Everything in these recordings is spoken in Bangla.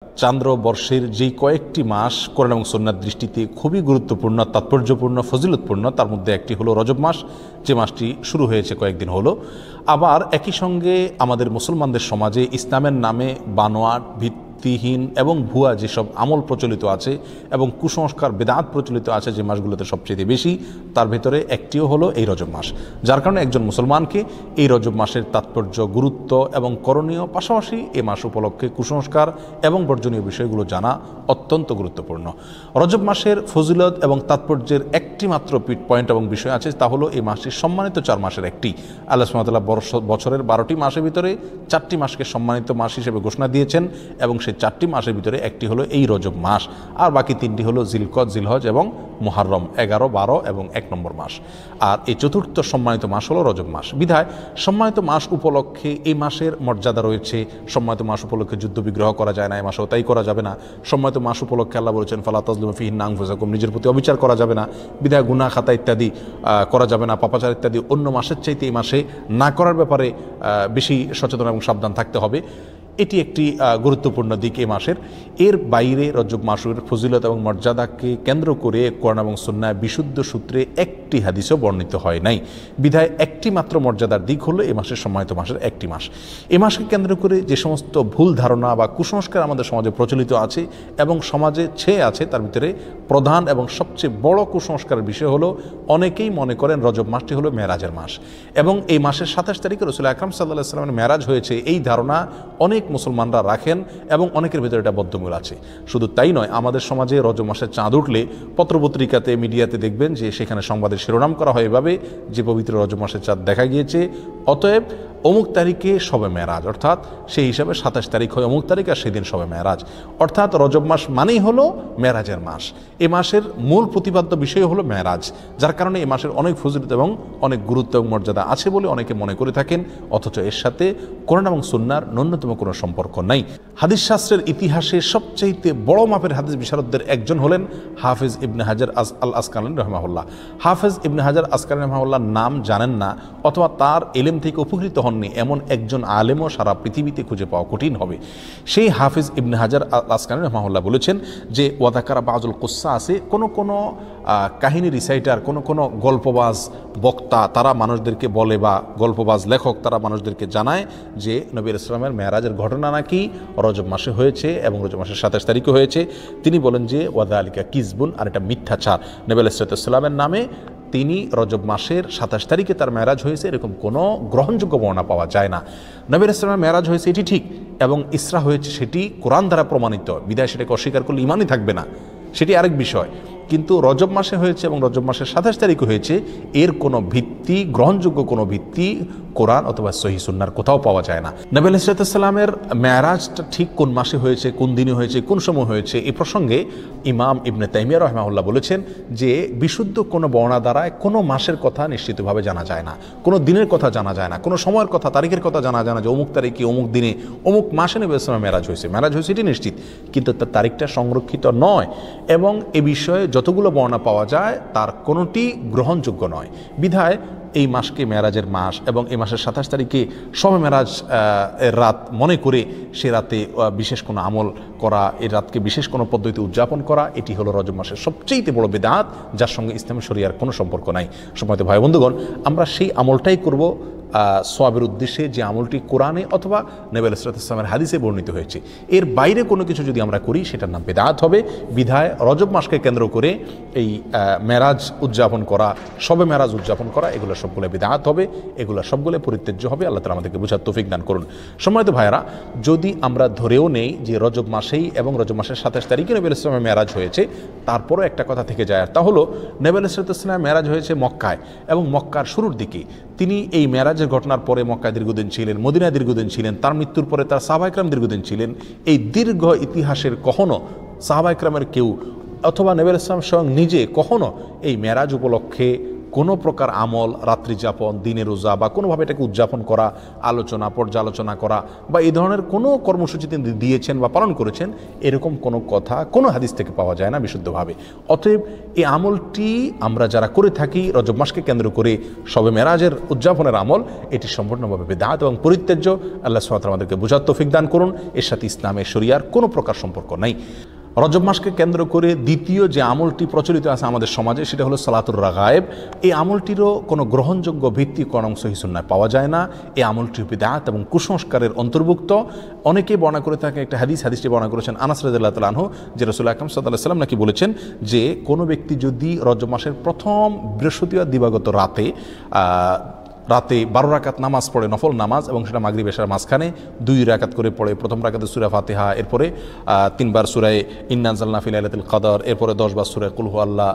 চান্দ্রবর্ষের যেই কয়েকটি মাস কোরআন এবং সুন্নাহর দৃষ্টিতে খুবই গুরুত্বপূর্ণ, তাৎপর্যপূর্ণ, ফজিলতপূর্ণ, তার মধ্যে একটি হলো রজব মাস, যে মাসটি শুরু হয়েছে কয়েকদিন হলো। আবার একই সঙ্গে আমাদের মুসলমানদের সমাজে ইসলামের নামে বানোয়াট, ভিত্তিহীন এবং ভুয়া যেসব আমল প্রচলিত আছে এবং কুসংস্কার, বেদাত প্রচলিত আছে যে মাসগুলোতে সবচেয়ে বেশি, তার ভেতরে একটিও হলো এই রজব মাস। যার কারণে একজন মুসলমানকে এই রজব মাসের তাৎপর্য, গুরুত্ব এবং করণীয়, পাশাপাশি এ মাস উপলক্ষে কুসংস্কার এবং বর্জনীয় বিষয়গুলো জানা অত্যন্ত গুরুত্বপূর্ণ। রজব মাসের ফজিলত এবং তাৎপর্যের একটি মাত্র পয়েন্ট এবং বিষয় আছে, তা হলো এই মাসটি সম্মানিত 4 মাসের একটি। আল্লাহ সুবহানাহু ওয়া তাআলা বছরের 12টি মাসের ভিতরে 4টি মাসকে সম্মানিত মাস হিসেবে ঘোষণা দিয়েছেন এবং সেই 4টি মাসের ভিতরে একটি হলো এই রজব মাস, আর বাকি 3টি হলো জিলকদ, জিলহজ এবং মুহররম, 11, 12 এবং 1 নম্বর মাস। আর এই চতুর্থ সম্মানিত মাস হলো রজব মাস। বিধায় সম্মানিত মাস উপলক্ষে এই মাসের মর্যাদা রয়েছে। সম্মানিত মাস উপলক্ষে যুদ্ধ বিগ্রহ করা যায় না, এই মাসেও তাই করা যাবে না। সম্মানিত মাস উপলক্ষে আল্লাহ বলেছেন ফালা তাজলিমু ফিহিন্না আনফুসাকুম, নিজের প্রতি অবিচার করা যাবে না। বিধায় গুনাহ খাতা ইত্যাদি করা যাবে না, পাপাচার ইত্যাদি অন্য মাসের চাইতে এই মাসে না করার ব্যাপারে বেশি সচেতন এবং সাবধান থাকতে হবে। এটি একটি গুরুত্বপূর্ণ দিক এই মাসের। এর বাইরে রজব মাসের ফজিলত এবং মর্যাদাকে কেন্দ্র করে কোরআন এবং সুন্নাহ বিশুদ্ধ সূত্রে একটি হাদিসও বর্ণিত হয় নাই। বিধায় একটি মাত্র মর্যাদার দিক হলো এই মাসের সম্মানিত মাসের একটি মাস। এ মাসকে কেন্দ্র করে যে সমস্ত ভুল ধারণা বা কুসংস্কার আমাদের সমাজে প্রচলিত আছে এবং সমাজে ছেয়ে আছে, তার ভিতরে প্রধান এবং সবচেয়ে বড় কুসংস্কারের বিষয় হলো অনেকেই মনে করেন রজব মাসটি হলো মেরাজের মাস এবং এই মাসের 27 তারিখে রাসূল আকরাম সাল্লাল্লাহু আলাইহি ওয়াসাল্লামের মেরাজ হয়েছে, এই ধারণা অনেক মুসলমানরা রাখেন এবং অনেকের ভিতরে এটা বদ্ধমূল আছে। শুধু তাই নয়, আমাদের সমাজে রজব মাসের চাঁদ উঠলে পত্রপত্রিকাতে, মিডিয়াতে দেখবেন যে সেখানে সংবাদের শিরোনাম করা হয় এভাবে যে পবিত্র রজব মাসের চাঁদ দেখা গিয়েছে, অতএব অমুক তারিখে শবে মেরাজ, অর্থাৎ সেই হিসাবে 27 তারিখ হয় অমুক তারিখ আর সেদিন শবে মেরাজ। অর্থাৎ রজব মাস মানেই হলো মেরাজের মাস। এ মাসের মূল প্রতিপাদ্য বিষয় হলো মেরাজ, যার কারণে এই মাসের অনেক ফজিলত এবং অনেক গুরুত্ব এবং মর্যাদা আছে বলে অনেকে মনে করে থাকেন, অথচ এর সাথে কোরআন এবং সুন্নাহর ন্যূনতম কোনো সম্পর্ক নাই। হাদিস শাস্ত্রের ইতিহাসে সবচাইতে বড় মাপের হাদিস বিশারদদের একজন হলেন হাফেজ ইবনে হাজার আল আসকালানী রাহিমাহুল্লাহ। হাফেজ ইবনে হাজার আসকালানী রাহিমাহুল্লাহর নাম জানেন না অথবা তার ইলম থেকে উপকৃত হননি এমন একজন আলেমও সারা পৃথিবীতে খুঁজে পাওয়া কঠিন হবে। সেই হাফেজ ইবনে হাজার আল আসকালানী রাহিমাহুল্লাহ বলেছেন যে ওয়াদাকারা বাজুল কুসা আছে, কোনো কাহিনী রিসাইটার, কোনো গল্পবাজ বক্তা তারা মানুষদেরকে বলে, বা গল্পবাজ লেখক তারা মানুষদেরকে জানায় যে নবী ইসলামের মেরাজের ঘটনা নাকি রজব মাসে হয়েছে এবং রজব মাসের 27 তারিখে হয়েছে। তিনি বলেন যে ওয়াদা আলিকা কিসবুন, আর এটা মিথ্যাচার। নবী ইসলামের নামে তিনি রজব মাসের 27 তারিখে তার মেরাজ হয়েছে এরকম কোনো গ্রহণযোগ্য বর্ণনা পাওয়া যায় না। নবী ইসলামের মেরাজ হয়েছে এটি ঠিক এবং ইসরা হয়েছে সেটি কোরআন দ্বারা প্রমাণিত, বিদায় সেটাকে অস্বীকার করলে ইমানই থাকবে না, সেটি আরেক বিষয়। কিন্তু রজব মাসে হয়েছে এবং রজব মাসের 27 তারিখে হয়েছে, এর কোনো ভিত্তি, গ্রহণযোগ্য কোনো ভিত্তি কোরআন অথবা সহিহ সুন্নাহর কোথাও পাওয়া যায় না। নবী আলাইহিসসালামের মেরাজটা ঠিক কোন মাসে হয়েছে, কোন দিনে হয়েছে, কোন সময় হয়েছে, এই প্রসঙ্গে ইমাম ইবনে তাইমিয়া রাহিমাহুল্লাহ বলেছেন যে বিশুদ্ধ কোনো বর্ণনা দ্বারায় কোনো মাসের কথা নিশ্চিতভাবে জানা যায় না, কোনো দিনের কথা জানা যায় না, কোনো সময়ের কথা, তারিখের কথা জানা যায় না যে অমুক তারিখে, অমুক দিনে, অমুক মাসে নবী ইসলামের মেরাজ হয়েছে এটি নিশ্চিত, কিন্তু তার তারিখটা সংরক্ষিত নয় এবং এ বিষয়ে যতগুলো বর্ণনা পাওয়া যায় তার কোনোটি গ্রহণযোগ্য নয়। বিধায় এই মাসকে মেরাজের মাস এবং এই মাসের 27 তারিখে শবে মেরাজ এর রাত মনে করে সে রাতে বিশেষ কোনো আমল করা, এই রাতকে বিশেষ কোনো পদ্ধতিতে উদযাপন করা, এটি হলো রজব মাসের সবচেয়ে বড় বিদআত, যার সঙ্গে ইসলামী শরিয়ার কোনো সম্পর্ক নাই। সম্মানিত ভাই বন্ধুগণ, আমরা সেই আমলটাই করব সওয়াবের উদ্দেশ্যে যে আমলটি কোরআনে অথবা নবী ইসলামের হাদিসে বর্ণিত হয়েছে। এর বাইরে কোনো কিছু যদি আমরা করি সেটার নাম বিদআত হবে। বিধায় রজব মাসকে কেন্দ্র করে এই মেরাজ উদযাপন করা, শবে মেরাজ উদযাপন করা, এগুলো সবগুলো বিদআত হবে, এগুলো সবগুলো পরিত্যাজ্য হবে। আল্লাহ তাআলা আমাদেরকে বোঝার তৌফিক দান করুন। সম্মানিত ভাইয়েরা, যদি আমরা ধরেও নেই যে রজব মাসেই এবং রজব মাসের 27 তারিখে নবী ইসলামের মেরাজ হয়েছে, তারপরও একটা কথা থেকে যায়, আর তা হলো নবী ইসলামের মেরাজ হয়েছে মক্কায় এবং মক্কার শুরুর দিকে। তিনি এই মেরাজের ঘটনার পরে মক্কায় দীর্ঘদিন ছিলেন, মদিনায় দীর্ঘদিন ছিলেন, তার মৃত্যুর পরে তার সাহাবায়ে কেরাম দীর্ঘদিন ছিলেন। এই দীর্ঘ ইতিহাসের কখনো সাহাবায়ে কেরামের কেউ অথবা নবী ইসলাম স্বয়ং নিজে কখনো এই মেরাজ উপলক্ষে কোনো প্রকার আমল, রাত্রি যাপন, দিনে রোজা বা কোনোভাবে এটাকে উদযাপন করা, আলোচনা পর্যালোচনা করা বা এই ধরনের কোনো কর্মসূচি তিনি দিয়েছেন বা পালন করেছেন, এরকম কোনো কথা কোনো হাদিস থেকে পাওয়া যায় না বিশুদ্ধভাবে। অতএব এই আমলটি আমরা যারা করে থাকি রজব মাসকে কেন্দ্র করে শবে মেরাজের উদযাপনের আমল, এটি সম্পূর্ণভাবে বিদআত এবং পরিত্যাজ্য। আল্লাহ সুবহানাহু ওয়া তাআলা আমাদেরকে বুঝার তৌফিক দান করুন। এর সাথে ইসলামের শরিয়ার কোনো প্রকার সম্পর্ক নাই। রজব মাসকে কেন্দ্র করে দ্বিতীয় যে আমলটি প্রচলিত আছে আমাদের সমাজে, সেটা হলো সালাতুর রাগায়েব। এই আমলটিরও কোনো গ্রহণযোগ্য ভিত্তি কোরআন সহিহ সুন্নাহয় পাওয়া যায় না। এই আমলটি বিদআত এবং কুসংস্কারের অন্তর্ভুক্ত। অনেকেই বর্ণনা করে থাকে একটা হাদিসটি বর্ণনা করেছেন আনাস রাদিয়াল্লাহু তাআলা আনহু, যে রাসূলুল্লাহ আকরাম সাল্লাল্লাহু আলাইহি ওয়াসাল্লাম নাকি বলেছেন যে কোনো ব্যক্তি যদি রজব মাসের প্রথম বৃহস্পতিবার দিবাগত রাতে 12 রাকাত নামাজ পড়ে, নফল নামাজ, এবং সেটা মাগরিব এশার মাঝখানে 2 রাকাত করে পড়ে, প্রথম রাকাতে সূরা ফাতিহা, এরপরে 3 বার সূরা ইন্না আনজালনা ফি লাইলাতুল কদর, এরপরে 10 বার সূরা কুল হুয়াল্লাহ,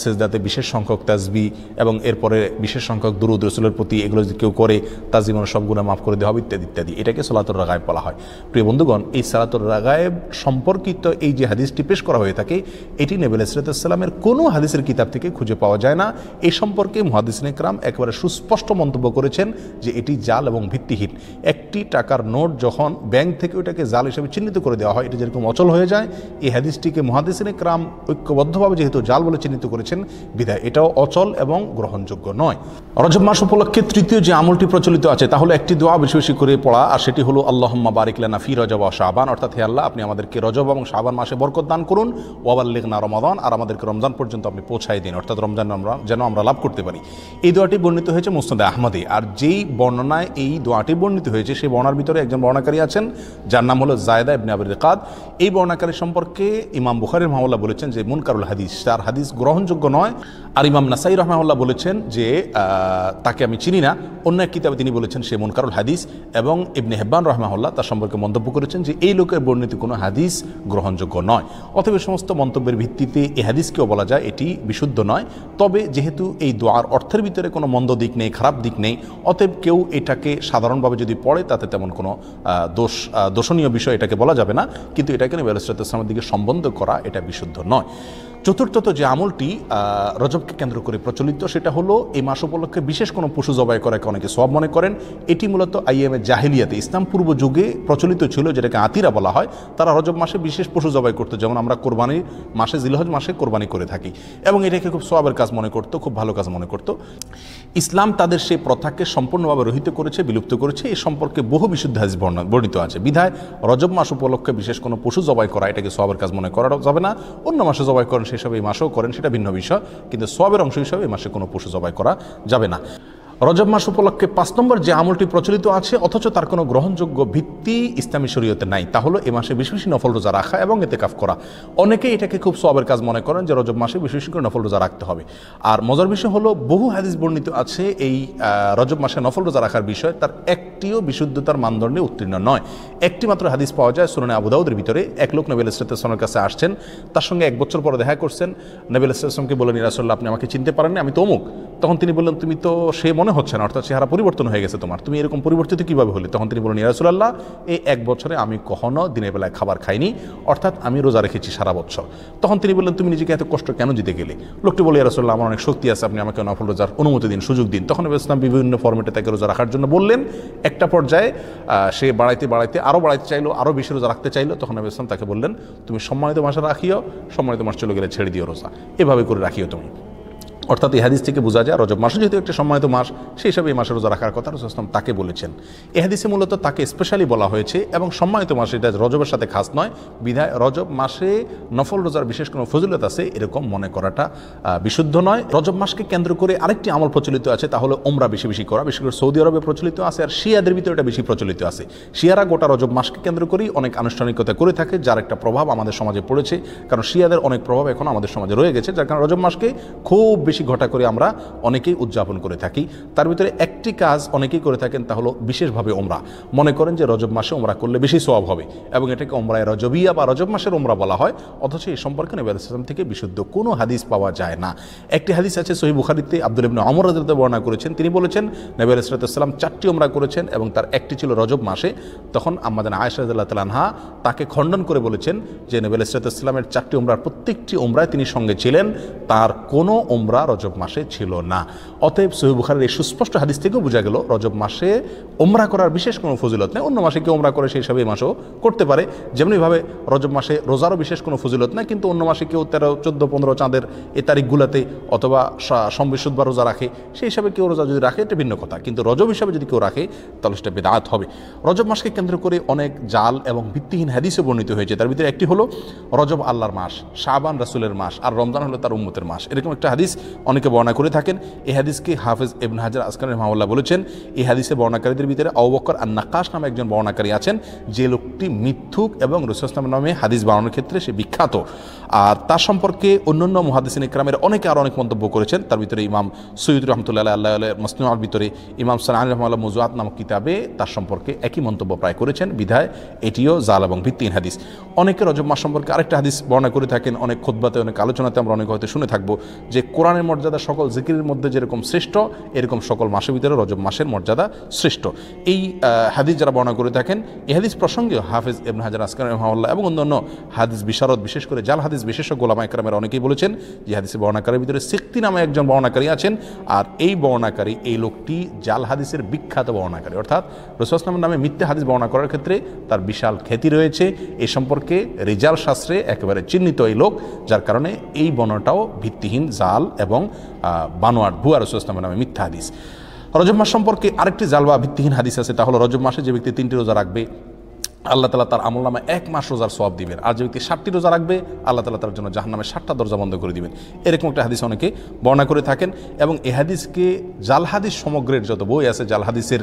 সিজদাতে বিশেষ সংখ্যক তাসবিহ এবং এরপরে বিশেষ সংখ্যক দুরূদ রাসূলের প্রতি, এগুলো যদি কেউ করে তার জীবনের সব গুনাহ মাফ করে দেওয়া হবে ইত্যাদি ইত্যাদি। এটাকে সালাতুর রাগায়েব বলা হয়। প্রিয় বন্ধুগণ, এই সালাতুর রাগায়েব সম্পর্কিত এই যে হাদিসটি পেশ করা হয়ে থাকে, এটি নবী আলাইহিস সালামের কোনো হাদিসের কিতাব থেকে খুঁজে পাওয়া যায় না। এই সম্পর্কে মুহাদ্দিসিনে কেরাম একেবারে সুস্পষ্ট মন্তব্য করেছেন যে এটি জাল এবং ভিত্তিহীন। একটি টাকার নোট যখন ব্যাংক থেকে ওইটাকে জাল হিসেবে চিহ্নিত করে দেওয়া হয়, এটা যেরকম অচল হয়ে যায়, এই হাদিসটিকে মুহাদ্দিসিনে কেরাম ঐক্যবদ্ধভাবে যেহেতু জাল বলে চিহ্নিত করেছেন, বিধায় এটাও অচল এবং গ্রহণযোগ্য নয়। রজব মাস উপলক্ষে তৃতীয় যে আমলটি প্রচলিত আছে তা হলো একটি দোয়া বেশি বেশি করে পড়া, আর সেটি হলো আল্লাহুম্মা বারিক লানা ফি রজব ওয়া শাবান, অর্থাৎ হে আল্লাহ, আপনি আমাদেরকে রজব এবং শাবান মাসে বরকত দান করুন, ওয়া বাল্লিগনা রমাদান, আর আমাদেরকে রমজান পর্যন্ত আপনি পৌঁছায় দিন, অর্থাৎ রমজান যেন আমরা লাভ করতে পারি। এই দোয়াটি বর্ণিত হয়েছে মুসনাদে আহমদে। আর যেই বর্ণনায় এই দোয়াটি বর্ণিত হয়েছে সেই বর্ণার ভিতরে একজন বর্ণাকারী আছেন যার নাম হলো জায়দা ইবনে আবি রিকাদ। এই বর্ণাকারী সম্পর্কে ইমাম বুখারী রাহিমাহুল্লাহ বলেছেন যে মুনকারুল হাদিস, তার হাদিস গ্রহণযোগ্য নয়। আর ইমাম নাসাই রাহিমাহুল্লাহ বলেছেন যে তাকে আমি চিনি না। অন্য এক কিতাবে তিনি বলেছেন সে মুনকারুল হাদিস, এবং ইবনে হিব্বান রাহিমাহুল্লাহ তার সম্পর্কে মন্তব্য করেছেন যে এই লোকের বর্ণিত কোনো হাদিস গ্রহণযোগ্য নয়। অতএব সমস্ত মন্তব্যের ভিত্তিতে এই হাদিসকেও বলা যায় এটি বিশুদ্ধ নয়। তবে যেহেতু এই দোয়ার অর্থের ভিতরে কোনো মন্দ দিক নেই, খারাপ দিক নেই, অতএব কেউ এটাকে সাধারণভাবে যদি পড়ে তাতে তেমন কোনো দোষণীয় বিষয় এটাকে বলা যাবে না, কিন্তু এটাকে নবী আলাইহিস সালামের দিকে সম্বন্ধ করা এটা বিশুদ্ধ নয়। চতুর্থত যে আমলটি রজবকে কেন্দ্র করে প্রচলিত, সেটা হলো এই মাস উপলক্ষে বিশেষ কোনো পশু জবাই করাকে অনেকে সওয়াব মনে করেন। এটি মূলত আইয়ামে জাহিলিয়াতে, ইসলাম পূর্ব যুগে প্রচলিত ছিল, যেটাকে আতিরা বলা হয়। তারা রজব মাসে বিশেষ পশু জবাই করতো, যেমন আমরা কোরবানির মাসে জিলহজ মাসে কোরবানি করে থাকি, এবং এটাকে খুব সওয়াবের কাজ মনে করতো, খুব ভালো কাজ মনে করতো। ইসলাম তাদের সেই প্রথাকে সম্পূর্ণভাবে রহিত করেছে, বিলুপ্ত করেছে। এই সম্পর্কে বহু বিশুদ্ধ হাদিস বর্ণিত আছে। বিধায় রজব মাস উপলক্ষে বিশেষ কোনো পশু জবাই করা এটাকে সওয়াবের কাজ মনে করা যাবে না। অন্য মাসে জবাই করেন সেসব এই মাসেও করেন, সেটা ভিন্ন বিষয়, কিন্তু সওয়াবের অংশ হিসাবে এই মাসে কোনো পশু জবাই করা যাবে না। রজব মাস উপলক্ষে 5 নম্বর যে আমলটি প্রচলিত আছে অথচ তার কোনো গ্রহণযোগ্য ভিত্তি ইসলামী শরীয়তে নাই, তা হলো এ মাসে বেশি বেশি নফল রোজা রাখা এবং ইতিকাফ করা। অনেকেই এটাকে খুব সওয়াবের কাজ মনে করেন যে রজব মাসে বেশি বেশি করে নফল রোজা রাখতে হবে। আর মজার বিষয় হলো বহু হাদিস বর্ণিত আছে এই রজব মাসে নফল রোজা রাখার বিষয়, তার একটিও বিশুদ্ধতার মানদণ্ডে উত্তীর্ণ নয়। একটি মাত্র হাদিস পাওয়া যায় সুনানে আবু দাউদের ভিতরে। এক লোক নবী আলাইহিস সালামের কাছে আসছেন, তার সঙ্গে 1 বছর পরে দেখা করছেন। নবী আলাইহিস সালামকে বললেন, ইয়া রাসূলুল্লাহ, আপনি আমাকে চিনতে পারেননি, আমি তো অমুক। তখন তিনি বললেন, তুমি তো সে মনে হচ্ছে না, অর্থাৎ চেহারা পরিবর্তন হয়ে গেছে তোমার, তুমি এরকম পরিবর্তিত কীভাবে হলে? তখন তিনি বললেন, ইয়া রাসূলুল্লাহ, এই 1 বছরে আমি কখনো দিনের বেলায় খাবার খাইনি, অর্থাৎ আমি রোজা রেখেছি সারা বছর। তখন তিনি বললেন, তুমি নিজেকে এত কষ্ট কেন দিতে গেলে? লোকটি বলে, ইয়া রাসূলুল্লাহ, আমার অনেক শক্তি আছে, আপনি আমাকে নফল রোজার অনুমতি দিন, সুযোগ দিন। তখন নবী ইসলাম বিভিন্ন ফরম্যাটে তাকে রোজা রাখার জন্য বললেন। একটা পর্যায়ে সে বাড়াইতে আরও বাড়াইতে চাইলো, আরও বেশি রোজা রাখতে চাইলো। তখন নবী ইসলাম তাকে বললেন, তুমি সম্মানিত মাসে রাখিও, সম্মানিত মাস চলে গেলে ছেড়ে দিও রোজা, এভাবে করে রাখিও তুমি। অর্থাৎ এই হাদিস থেকে বোঝা যায় রজব মাসে যেহেতু একটা সম্মানিত মাস, সেই হিসাবে এই মাসে রোজা রাখার কথা রাসূল সাল্লাল্লাহু আলাইহি ওয়াসাল্লাম তাকে বলেছেন। এই হাদিসে মূলত তাকে স্পেশালি বলা হয়েছে, এবং সম্মানিত মাস, এটা রজবের সাথে খাস নয়, বিধায় রজব মাসে নফল রোজার বিশেষ কোনো ফজিলত আছে এরকম মনে করাটা বিশুদ্ধ নয়। রজব মাসকে কেন্দ্র করে আরেকটি আমল প্রচলিত আছে, তা হলো ওমরা বেশি বেশি করা। বিশেষ করে সৌদি আরবে প্রচলিত আছে, আর শিয়াদের ভিতরে এটা বেশি প্রচলিত আছে। শিয়ারা গোটা রজব মাসকে কেন্দ্র করেই অনেক আনুষ্ঠানিকতা করে থাকে, যার একটা প্রভাব আমাদের সমাজে পড়েছে, কারণ শিয়াদের অনেক প্রভাব এখন আমাদের সমাজে রয়ে গেছে, যার কারণে রজব মাসকে খুব বেশি ঘটা করে আমরা অনেকেই উদযাপন করে থাকি। তার ভিতরে একটি কাজ অনেকেই করে থাকেন, তা হলো বিশেষভাবে ওমরা। মনে করেন যে রজব মাসে ওমরা করলে বেশি সওয়াব হবে, এবং এটাকে ওমরায়ে রজবিয়া বা রজব মাসের ওমরা বলা হয়। অথচ এই সম্পর্কে নবী আলাইহিস সালাম থেকে বিশুদ্ধ কোনো হাদিস পাওয়া যায় না। একটি হাদিস আছে সহিহ বুখারীতে, আব্দুল্লাহ ইবনে ওমর রাদিয়াল্লাহু আনহু বর্ণনা করেছেন। তিনি বলেছেন নবী আলাইহিস সালাম 4টি ওমরা করেছেন, এবং তার একটি ছিল রজব মাসে। তখন আম্মাজান আয়েশা রাদিয়াল্লাহু তাআলা আনহা তাকে খণ্ডন করে বলেছেন যে নবী আলাইহিস সালামের 4টি ওমরার প্রত্যেকটি ওমরায় তিনি সঙ্গে ছিলেন, তার কোনো ওমরা রজব মাসে ছিল না। অতএব সহিহ বুখারীর এই সুস্পষ্ট হাদিস থেকেও বোঝা গেল রজব মাসে ওমরা করার বিশেষ কোনো ফজিলত নেই। অন্য মাসে কেউ ওমরা করে সেই হিসাবে এই মাসেও করতে পারে, যেমনিভাবে রজব মাসে রোজারও বিশেষ কোনো ফজিলত নেই, কিন্তু অন্য মাসে কেউ 13, 14, 15 চাঁদের এই তারিখগুলোতে অথবা সোম-বৃহস্পতিবার রোজা রাখে, সেই হিসাবে কেউ রোজা যদি রাখে এটা ভিন্ন কথা, কিন্তু রজব হিসাবে যদি কেউ রাখে তাহলে সেটা বিদআত হবে। রজব মাসকে কেন্দ্র করে অনেক জাল এবং ভিত্তিহীন হাদিসে বর্ণিত হয়েছে। তার ভিতরে একটি হলো রজব আল্লাহর মাস, শাবান রাসূলের মাস, আর রমজান হলো তার উম্মতের মাস। এরকম একটা হাদিস অনেকে বর্ণনা করে থাকেন। এই হাদিসকে হাফেজ ইবনে হাজার আসকালানি রাহিমাহুল্লাহ বলেছেন, এই হাদিসে বর্ণনাকারীদের ভিতরে আবু বকর আন-নাক্কাশ নামে একজন বর্ণনাকারী আছেন, যে লোকটি মিথ্যুক এবং রাসূল সাল্লাল্লাহু আলাইহি ওয়াসাল্লাম নামে হাদিস বানানোর ক্ষেত্রে সে বিখ্যাত। আর তার সম্পর্কে অন্যান্য মুহাদ্দিসিন ইকরামের অনেকে আরও অনেক মন্তব্য করেছেন। তার ভিতরে ইমাম সৈয়দ রহমতুল্লাহ আল্লাহ মুসনিদের ভিতরে ইমাম সানানী রাহিমাহুল্লাহ মুজওয়াত নামক কিতাবে তার সম্পর্কে একই মন্তব্য প্রায় করেছেন। বিধায় এটিও জাল এবং ভিত্তিহীন হাদিস। অনেকে রজব মাস সম্পর্কে আরেকটা হাদিস বর্ণনা করে থাকেন, অনেক খুতবাতে অনেক আলোচনাতে আমরা অনেক হয়তো শুনে থাকবো, যে কোরআনের মর্যাদা সকল জিকিরের মধ্যে যেরকম শ্রেষ্ঠ, এরকম সকল মাসের ভিতরে রজব মাসের মর্যাদা শ্রেষ্ঠ। এই হাদিস যারা বর্ণনা করে থাকেন, এই হাদিস প্রসঙ্গেও হাফেজ ইবনে হাজার আসকালানি রাহিমাহুল্লাহ এবং অন্যান্য হাদিস বিশারদ, বিশেষ করে জাল হাদিস বিশেষজ্ঞ উলামা ইকরামের অনেকেই বলেছেন যে হাদিসে বর্ণনাকারীর ভিতরে সিক্তি নামে একজন বর্ণনাকারী আছেন, আর এই বর্ণনাকারী, এই লোকটি জাল হাদিসের বিখ্যাত বর্ণনাকারী, অর্থাৎ রাসূল সাল্লাল্লাহু আলাইহি ওয়াসাল্লামের নামে মিথ্যা হাদিস বর্ণনা করার ক্ষেত্রে তার বিশাল খ্যাতি রয়েছে। এ সম্পর্কে রিজাল শাস্ত্রে একেবারে চিহ্নিত এই লোক, যার কারণে এই বর্ণনাটাও ভিত্তিহীন, জাল এবং বানোয়াট, ভুয়া রাসূল সাল্লাল্লাহু আলাইহি ওয়াসাল্লামের নামে মিথ্যা হাদিস। রজব মাস সম্পর্কে আরেকটি জাল বা ভিত্তিহীন হাদিস আছে, তা হলো রজব মাসে যে ব্যক্তি 3টি রোজা রাখবে আল্লাহ তাআলা তার আমলনামায় 1 মাস রোজার সওয়াব দিবেন, আর যে ব্যক্তি 60টি রোজা রাখবে আল্লাহ তাআলা তার জন্য জাহান্নামের 60টা দরজা বন্ধ করে দিবেন। এরকম একটা হাদিস অনেকে বর্ণনা করে থাকেন, এবং এই হাদিসকে জাল হাদিস সমগ্রের যত বই আছে, জাল হাদিসের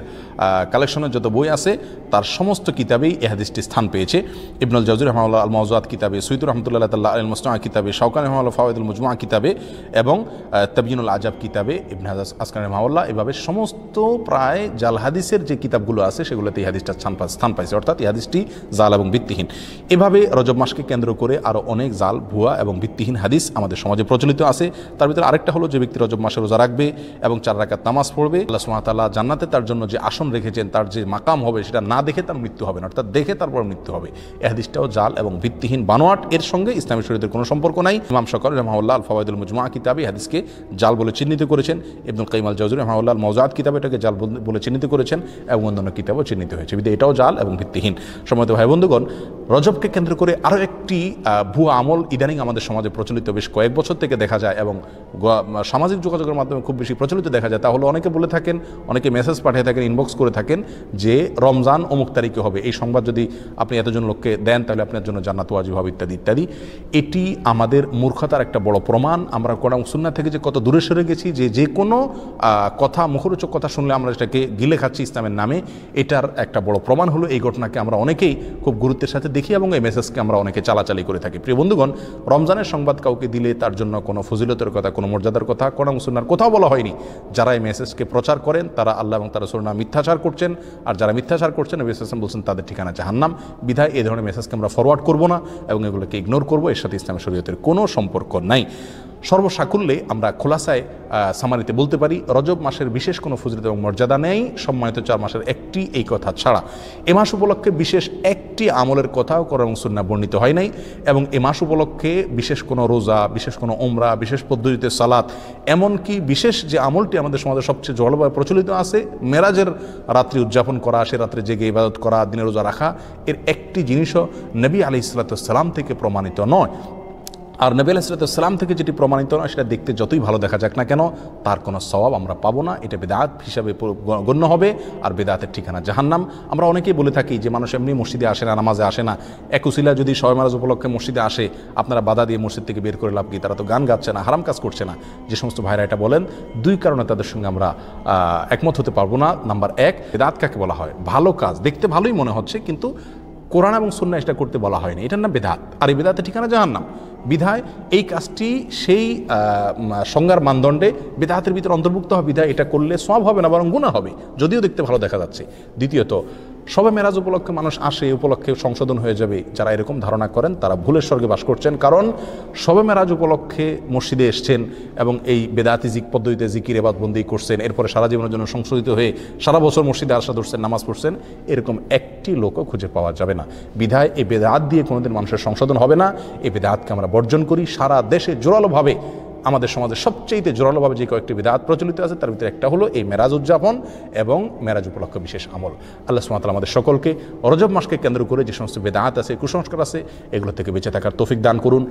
কালেকশনের যত বই আছে, তার সমস্ত কিতাবেই এই হাদিসটি স্থান পেয়েছে। ইবনুল জাওজি রাহিমাহুল্লাহ আল মাওজুআত কিতাবে, সৈয়দ রাহমাতুল্লাহ তাআলা আল মুসনাআ কিতাবে, শাওকানি রাহিমাহুল্লাহ ফাওয়াইদুল মুজমুআ কিতাবে, এবং তাবয়িনুল আজাব কিতাবে ইবনে হাজার আসকালানি রাহিমাহুল্লাহ, এভাবে সমস্ত প্রায় জাল হাদিসের যে কিতাবগুলো আছে সেগুলোতে এই হাদিসটা স্থান পাইছে, অর্থাৎ এই হাদিসটি জাল এবং ভিত্তিহীন। এভাবে রজব মাসকে কেন্দ্র করে আরও অনেক জাল, ভুয়া এবং ভিত্তিহীন হাদিস আমাদের সমাজে প্রচলিত আছে। তার ভিতরে আরেকটা হলো, যে ব্যক্তি রজব মাসে রোজা রাখবে এবং 4 রাকাত নামাজ পড়বে, আল্লাহ সুবহানাহু ওয়া তাআলা জান্নাতে তার জন্য যে আসন রেখেছেন, তার যে মাকাম হবে, সেটা না দেখে তার মৃত্যু হবে না, অর্থাৎ দেখে তারপর মৃত্যু হবে। এই হাদিসটাও জাল এবং ভিত্তিহীন, বানোয়াট। এর সঙ্গে ইসলামী শরীয়তের কোনো সম্পর্ক নাই। ইমাম শাওকানি রাহিমাহুল্লাহ আল ফাওয়াইদুল মুজমুআ কিতাবে হাদিসকে জাল বলে চিহ্নিত করেছেন। ইবনুল কাইয়িম আল জাওজি রাহিমাহুল্লাহ আল মাওজুআত কিতাবে এটাকে জাল বলে চিহ্নিত করেছেন, এবং অন্যান্য কিতাবও চিহ্নিত হয়েছে। বিধায় এটাও জাল এবং ভিত্তিহীন। সম্মানিত ভাই বন্ধুগণ, রজবকে কেন্দ্র করে আরও একটি ভুয়া আমল ইদানিং আমাদের সমাজে প্রচলিত বেশ কয়েক বছর থেকে দেখা যায়, এবং সামাজিক যোগাযোগের মাধ্যমে খুব বেশি প্রচলিত দেখা যায়। তা হলো, অনেকে বলে থাকেন, অনেকে মেসেজ পাঠিয়ে থাকেন, ইনবক্স করে থাকেন যে রমজান অমুক তারিখে হবে, এই সংবাদ যদি আপনি এতজন লোককে দেন তাহলে আপনার জন্য জান্নাত ওয়াজিব হবে, ইত্যাদি ইত্যাদি। এটি আমাদের মূর্খতার একটা বড় প্রমাণ। আমরা কোরআন সুন্নাহ থেকে যে কত দূরে সরে গেছি, যে কোনো কথা, মুখরোচক কথা শুনলে আমরা এটাকে গিলে খাচ্ছি ইসলামের নামে, এটার একটা বড় প্রমাণ হলো এই ঘটনাকে আমরা অনেকেই খুব গুরুত্বের সাথে দেখি, এবং এই মেসেজকে আমরা অনেকে চালাচালি করে থাকি। প্রিয় বন্ধুগণ, রমজানের সংবাদ কাউকে দিলে তার জন্য কোনো ফজিলতের কথা, কোনো মর্যাদার কথা কোরআন সুন্নাহর কোথাও বলা হয়নি। যারা এই মেসেজকে প্রচার করেন তারা আল্লাহ এবং তার রাসূলের নামে মিথ্যাচার করছেন, আর যারা মিথ্যাচার করছেন নবী সাল্লাল্লাহু আলাইহি ওয়াসাল্লাম বলছেন তাদের ঠিকানা জাহান্নাম। বিধায় এই ধরনের মেসেজকে আমরা ফরওয়ার্ড করব না, এবং এগুলোকে ইগনোর করব। এর সাথে ইসলামী শরীয়তের কোনো সম্পর্ক নাই। সর্বসাকুল্যে আমরা খোলাসায় সামারিতে বলতে পারি, রজব মাসের বিশেষ কোনো ফজিলত এবং মর্যাদা নেই সম্মানিত 4 মাসের একটি, এই কথা ছাড়া। এ মাস উপলক্ষে বিশেষ একটি আমলের কথাও কোরআন এবং সুন্নাহ বর্ণিত হয় নাই, এবং এ মাস উপলক্ষে বিশেষ কোনো রোজা, বিশেষ কোনো উমরা, বিশেষ পদ্ধতিতে সালাত, এমনকি বিশেষ যে আমলটি আমাদের সমাজে সবচেয়ে জলবায়ু প্রচলিত আছে, মেরাজের রাত্রি উদযাপন করা, সে রাত্রে জেগে ইবাদত করা, দিনে রোজা রাখা, এর একটি জিনিসও নবী আলাইহিস সালাম থেকে প্রমাণিত নয়। আর নবী আলাইহিস সালাম থেকে যেটি প্রমাণিত নয়, সেটা দেখতে যতই ভালো দেখা যাক না কেন, তার কোনো সওয়াব আমরা পাবো না। এটা বেদাত হিসাবে গণ্য হবে, আর বেদাতের ঠিকানা জাহান্নাম। আমরা অনেকেই বলে থাকি যে মানুষ এমনি মসজিদে আসে না, নামাজে আসে না, এক উসিলা যদি শবে মেরাজ উপলক্ষে মসজিদে আসে, আপনারা বাধা দিয়ে মসজিদ থেকে বের করে লাভ কি? তারা তো গান গাচ্ছে না, হারাম কাজ করছে না। যে সমস্ত ভাইরা এটা বলেন, 2 কারণে তাদের সঙ্গে আমরা একমত হতে পারবো না। নাম্বার 1, বেদাত কাকে বলা হয়? ভালো কাজ, দেখতে ভালোই মনে হচ্ছে, কিন্তু কোরআন এবং সুন্নাহ এটা করতে বলা হয়নি, এটার নাম বেদাত, আর এই বেদাতের ঠিকানা জাহান্নাম। বিধায় এই কাজটি সেই সংজ্ঞার মানদণ্ডে বেদাতের ভিতরে অন্তর্ভুক্ত হবে। বিধায় এটা করলে সওয়াব হবে না, বরং গুনাহ হবে, যদিও দেখতে ভালো দেখা যাচ্ছে। দ্বিতীয়ত, শবে মেরাজ উপলক্ষে মানুষ আসে, উপলক্ষে সংশোধন হয়ে যাবে, যারা এরকম ধারণা করেন তারা ভুলের স্বর্গে বাস করছেন। কারণ শবে মেরাজ উপলক্ষে মসজিদে এসছেন এবং এই বেদাতি পদ্ধতিতে জিকির ইবাদত বন্দি করছেন, এরপরে সারা জীবনের জন্য সংশোধিত হয়ে সারা বছর মসজিদে আসা ধরছেন, নামাজ পড়ছেন, এরকম একটি লোকও খুঁজে পাওয়া যাবে না। বিধায় এই বেদাত দিয়ে কোনোদিন মানুষের সংশোধন হবে না। এই বেদাতকে আমরা বর্জন করি। সারা দেশে জোরালোভাবে আমাদের সমাজে সবচেয়ে জোরালোভাবে যে কয়েকটি বিদআত প্রচলিত আছে তার ভিতরে একটা হলো এই মেরাজ উদযাপন এবং মেরাজ উপলক্ষে বিশেষ আমল। আল্লাহ সুবহানাহু ওয়া তাআলা আমাদের সকলকে রজব মাসকে কেন্দ্র করে যে সমস্ত বিদআত আছে, কুসংস্কার আছে, এগুলো থেকে বেঁচে থাকার তৌফিক দান করুন।